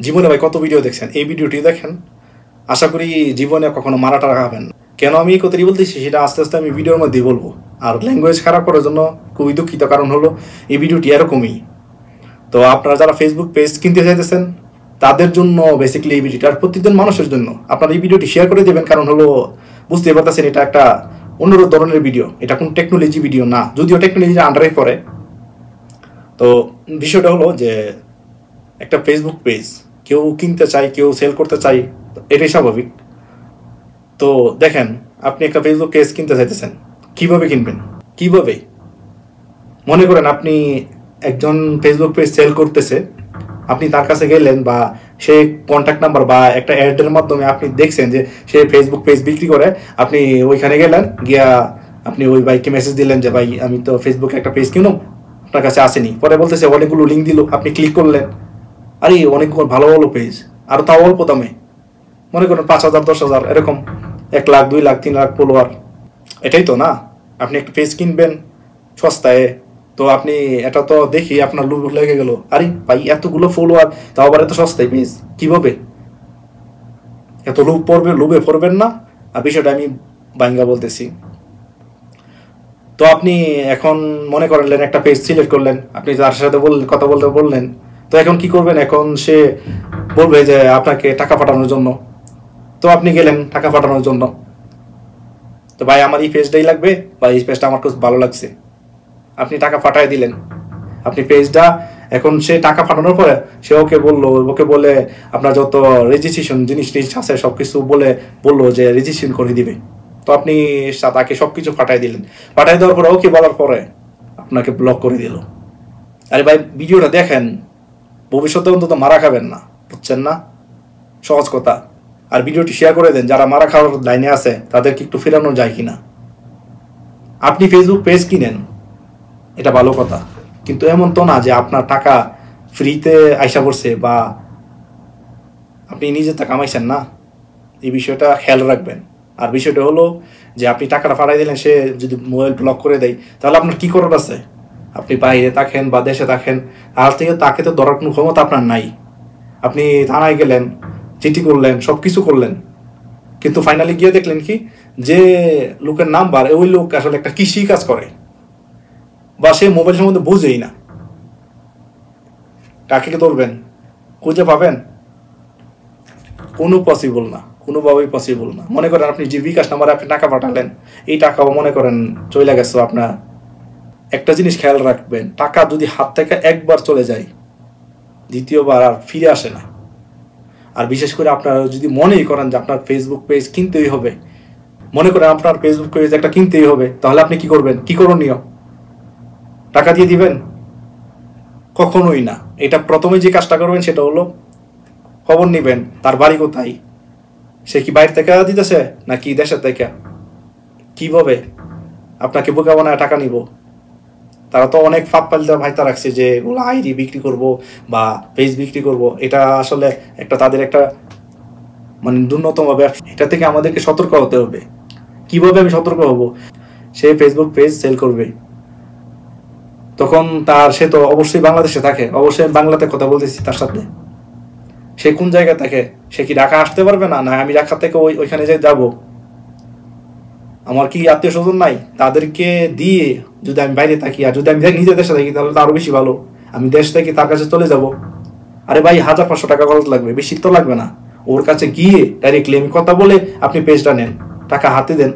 জীবনে ভাই কত ভিডিও দেখছেন, এই ভিডিওটি দেখেন, আশা করি জীবনে কখনো মারাটা রাখাবেন না। কেন আমি এই কথাটি বলতেছি সেটা আস্তে আস্তে আমি ভিডিওর মধ্যেই বলবো। আর ল্যাঙ্গুয়েজ খারাপ করার জন্য খুবই দুঃখিত, কারণ হলো এই ভিডিওটি এরকমই। তো আপনারা যারা ফেসবুক পেজ কিনতে চাইতেছেন তাদের জন্য বেসিক্যালি এই ভিডিওটি, আর প্রত্যেকজন মানুষের জন্য আপনারা এই ভিডিওটি শেয়ার করে দেবেন, কারণ হলো বুঝতে পারতেছেন এটা একটা অন্যরকম ধরনের ভিডিও, এটা কোনো টেকনোলজি ভিডিও না, যদিও টেকনোলজির আন্ডারে পড়ে। তো বিষয়টা হলো যে একটা ফেসবুক পেজ কেউ কিনতে চায়, কেউ সেল করতে চায়, এটাই স্বাভাবিক। তো দেখেন, আপনি একটা ফেসবুক পেজ কিনতে চাইতেছেন, কিভাবে কিনবেন? কিভাবে? মনে করেন আপনি একজন ফেসবুক পেজ সেল করতেছে, আপনি তার কাছে গেলেন বা সে কন্ট্যাক্ট নাম্বার বা একটা অ্যাডের মাধ্যমে আপনি দেখছেন যে সে ফেসবুক পেজ বিক্রি করে, আপনি ওইখানে গেলেন, গিয়া আপনি ওই ভাইকে মেসেজ দিলেন যে ভাই আমি তো ফেসবুকে একটা পেজ কিনুম, আপনার কাছে আসেনি। পরে বলতেছে অনেকগুলো লিঙ্ক দিল, আপনি ক্লিক করলেন, আরে অনেক ভালো ভালো পেজ, আর তাও অল্প দামে, মনে করেন 5,000 10,000 এরকম, 1 লাখ 2 লাখ 3 লাখ ফলোয়ার। এটাই তো না, আপনি একটা পেজ কিনবেন সস্তায়, তো আপনি এটা তো দেখি আপনার লোভ লেগে গেল, আরে ভাই এতগুলো ফলোয়ার, তাও আবার এত সস্তায় পেজ, কিভাবে? এত লোভ পড়বে, লোভে পড়বেন না। আর বিষয়টা আমি বাঙ্গা বলতেছি। তো আপনি এখন মনে করলেন একটা পেজ সিলেক্ট করলেন, আপনি তার সাথে কথা বলতে বললেন, তো এখন কি করবেন? এখন সে বলবে যে আপনাকে টাকা পাঠানোর জন্য, তো আপনি গেলেন টাকা পাঠানোর জন্য, তো ভাই আমার এই পেজটাই লাগবে বা এই পেজটা আমার খুব ভালো লাগছে, আপনি টাকা পাঠায় দিলেন। আপনি পেজটা, এখন সে টাকা পাঠানোর পরে সে ওকে বলে আপনার যত রেজিস্ট্রেশন জিনিস আছে সব কিছু বললো যে রেজিস্ট্রেশন করে দিবে। তো আপনি তাকে সব কিছু পাঠাই দিলেন, পাঠাই দেওয়ার পরে ওকে বলার পরে আপনাকে ব্লক করে দিল। আরে ভাই ভিডিওটা দেখেন, ভবিষ্যতে অন্তত মারা খাবেন না, বুঝছেন না? সহজ কথা। আর ভিডিওটি শেয়ার করে দেন, যারা মারা খাওয়ার লাইনে আছে তাদেরকে একটু ফেরানো যায় কিনা। আপনি ফেসবুক পেজ কিনেন, এটা ভালো কথা, কিন্তু এমন তো না যে আপনার টাকা ফ্রিতে আইসা পড়ছে বা আপনি নিজে তা কামাইছেন না। এই বিষয়টা খেয়াল রাখবেন। আর বিষয়টা হলো যে আপনি টাকাটা পাঠাই দিলেন, সে যদি মোবাইল ব্লক করে দেয় তাহলে আপনার কি করার আছে? আপনি বাইরে থাকেন বা দেশে থাকেন, তার থেকে তাকে তো ধরার কোনো ক্ষমতা আপনার নাই। আপনি থানায় গেলেন, চিঠি করলেন, সব কিছু করলেন, কিন্তু ফাইনালি গিয়ে দেখলেন কি, যে লোকের নাম্বার, ওই লোক আসলে একটা কৃষি কাজ করে বা সে মোবাইল সম্বন্ধে বুঝেই না। কাকে ধরবেন? খুঁজে পাবেন? কোনো পসিবল না, কোনোভাবেই পসিবল না। মনে করেন আপনি যে বিকাশ নাম্বারে আপনি টাকা পাঠালেন, এই টাকাও মনে করেন চলে গেছে আপনার। একটা জিনিস খেয়াল রাখবেন, টাকা যদি হাত থেকে একবার চলে যায়, দ্বিতীয়বার আর ফিরে আসে না। আর বিশেষ করে আপনারা যদি মনেই করেন যে আপনার ফেসবুক পেজ কিনতেই হবে, মনে করেন আপনার ফেসবুক পেজ একটা কিনতেই হবে, তাহলে আপনি কি করবেন? কি করণীয়? টাকা দিয়ে দিবেন? কখনোই না। এটা প্রথমে যে কাজটা করবেন সেটা হলো খবর নিবেন তার বাড়ি কোথায়, সে কি বাইরে থেকে দিতেছে নাকি দেশের থেকে, কিভাবে আপনাকে বোকা বানায় টাকা নিব। তারা তো অনেক ফাঁক পালিতা ভাইতা রাখছে যে ওগুলো আইডি বিক্রি করব বা পেজ বিক্রি করব। এটা আসলে তাদের একটা মানে ন্যূনতম ব্যবসা। এটা থেকে আমাদেরকে সতর্ক হতে হবে। কিভাবে আমি সতর্ক হব? সে ফেসবুক পেজ সেল করবে, তখন সে তো অবশ্যই বাংলাদেশে থাকে, অবশ্যই বাংলাতে কথা বলতেছি তার সাথে। সে কোন জায়গায় থাকে? সে কি ঢাকা আসতে পারবে না? না আমি ঢাকা থেকে ওইখানে যাব? আমার কি আত্মীয় স্বজন নাই? তাদেরকে দিয়ে যদি আমি বাইরে থাকি, আর যদি আমি নিজের দেশে থাকি তাহলে তো আরো বেশি ভালো। আমি দেশ থেকে তার কাছে চলে যাব, আরে ভাই 1,000-500 টাকা খরচ লাগবে, বেশি তো লাগবে না। ওর কাছে গিয়ে ডাইরেক্টলি আমি কথা বলে আপনি পেজটা নেন, টাকা হাতে দেন,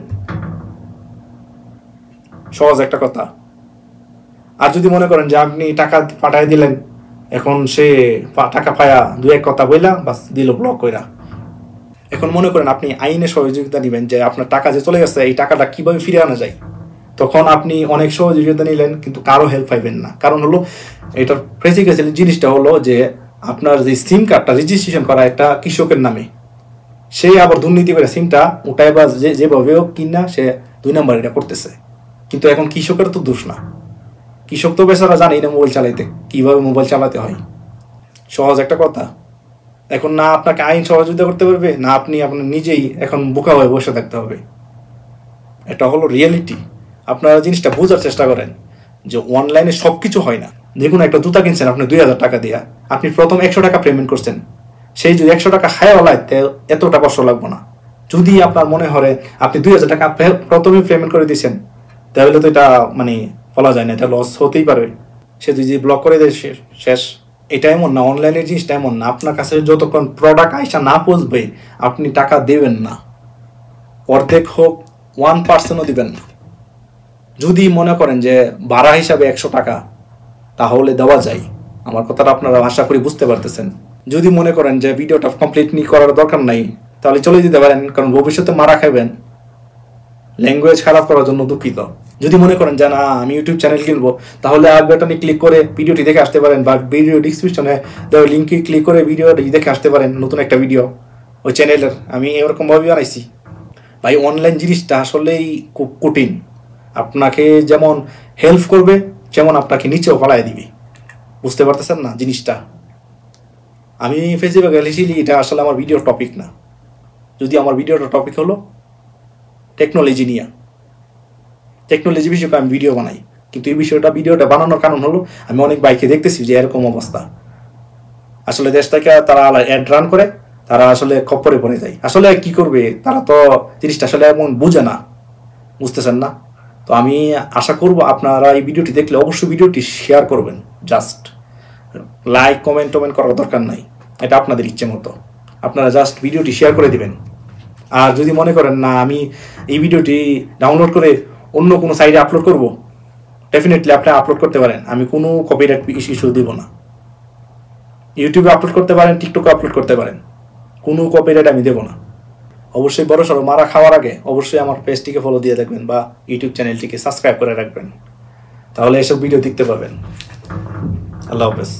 সহজ একটা কথা। আর যদি মনে করেন যে আপনি টাকা পাঠাই দিলেন, এখন সে টাকা পায়া 2-1 কথা বইলা বাস দিল ব্লক কইরা। এখন মনে করেন আপনি আইনে সহযোগিতা নেবেন যে আপনার টাকা যে চলে গেছে এই টাকাটা কিভাবে ফিরে আনা যায়। তখন আপনি অনেক সহযোগিতা নিলেন, কিন্তু কারো হেল্প পাইবেন না। কারণ হলো এটার বেসিক্যালি জিনিসটা হলো যে আপনার যে সিম কার্ডটা রেজিস্ট্রেশন করা একটা কৃষকের নামে, সে আবার দুর্নীতি করে সিমটা ওটাই বা যেভাবে হোক কিনা সে 2 নাম্বার এটা করতেছে। কিন্তু এখন কৃষকের তো দোষ না, কৃষক তো বেচারা জানেই না মোবাইল চালাইতে, কিভাবে মোবাইল চালাতে হয়। সহজ একটা কথা। এখন না আপনাকে আইন সহযোগিতা করতে পারবে, না আপনি আপনার নিজেই এখন বোকা হয়ে বসে থাকতে হবে। এটা হলো রিয়েলিটি। আপনারা জিনিসটা বোঝার চেষ্টা করেন যে অনলাইনে সব কিছু হয় না। দেখুন একটা জুতা কিনছেন আপনি 2,000 টাকা দিয়া, আপনি প্রথম 100 টাকা পেমেন্ট করছেন, সেই যদি 100 টাকা খায় ওলায় এতটা কষ্ট লাগবে না। যদি আপনার মনে হয় আপনি 2000 টাকা প্রথমে পেমেন্ট করে দিয়েছেন, তাহলে তো এটা মানে বলা যায় না, এটা লস হতেই পারে। সে যদি ব্লক করে দেয় শেষ। এটা এমন না, অনলাইনের জিনিসটা এমন না, আপনার কাছে যতক্ষণ প্রোডাক্ট আইসা না পৌঁছবে আপনি টাকা দেবেন না, অর্ধেক হোক 1%ও দিবেন না। যদি মনে করেন যে ভাড়া হিসাবে 100 টাকা, তাহলে দেওয়া যায়। আমার কথাটা আপনারা আশা করি বুঝতে পারতেছেন। যদি মনে করেন যে ভিডিওটা কমপ্লিটলি করার দরকার নাই, তাহলে চলে যেতে পারেন, কারণ ভবিষ্যতে মারা খাবেন। ল্যাঙ্গুয়েজ খারাপ করার জন্য দুঃখিত। যদি মনে করেন যে না আমি ইউটিউব চ্যানেল কিনবো, তাহলে আই বাটনে ক্লিক করে ভিডিওটি দেখে আসতে পারেন, বা ভিডিও ডিসক্রিপশনে দেওয়া লিঙ্কে ক্লিক করে ভিডিওটি দেখে আসতে পারেন, নতুন একটা ভিডিও ওই চ্যানেলের। আমি এরকমভাবে বানাইছি ভাই। অনলাইন জিনিসটা আসলেই খুব কঠিন। আপনাকে যেমন হেল্প করবে, যেমন আপনাকে নিচেও ফেলায় দিবে। বুঝতে পারতেছেন না জিনিসটা? আমি ফেসবুকে লিখেছি, এটা আসলে আমার ভিডিওর টপিক না। যদি আমার ভিডিওটা টপিক হলো টেকনোলজি নিয়ে, টেকনোলজি বিষয়কে আমি ভিডিও বানাই, কিন্তু এই ভিডিওটা বানানোর কারণ হলো আমি অনেক বাইকে দেখতেছি যে এরকম অবস্থা। আসলে দেশ থেকে তারা অ্যাড রান করে, তারা আসলে খপ্পরে পড়ে যায়। আসলে কি করবে তারা, তো জিনিসটা আসলে এমন বুঝে না, বুঝতেছেন না? তো আমি আশা করব আপনারা এই ভিডিওটি দেখলে অবশ্যই ভিডিওটি শেয়ার করবেন। জাস্ট লাইক কমেন্ট করার দরকার নাই, এটা আপনাদের ইচ্ছে মতো। আপনারা জাস্ট ভিডিওটি শেয়ার করে দিবেন। আর যদি মনে করেন না আমি এই ভিডিওটি ডাউনলোড করে অন্য কোনো সাইটে আপলোড করব, ডেফিনেটলি আপনি আপলোড করতে পারেন। আমি কোনো কপিরাইট ইস্যু দিব না। ইউটিউবে আপলোড করতে পারেন, টিকটকে আপলোড করতে পারেন, কোনো কপিরাইট আমি দেবো না। অবশ্যই বড় সড়ো মারা খাওয়ার আগে অবশ্যই আমার পেজটিকে ফলো দিয়ে রাখবেন বা ইউটিউব চ্যানেলটিকে সাবস্ক্রাইব করে রাখবেন, তাহলে এসব ভিডিও দেখতে পাবেন। আল্লাহ হাফেজ।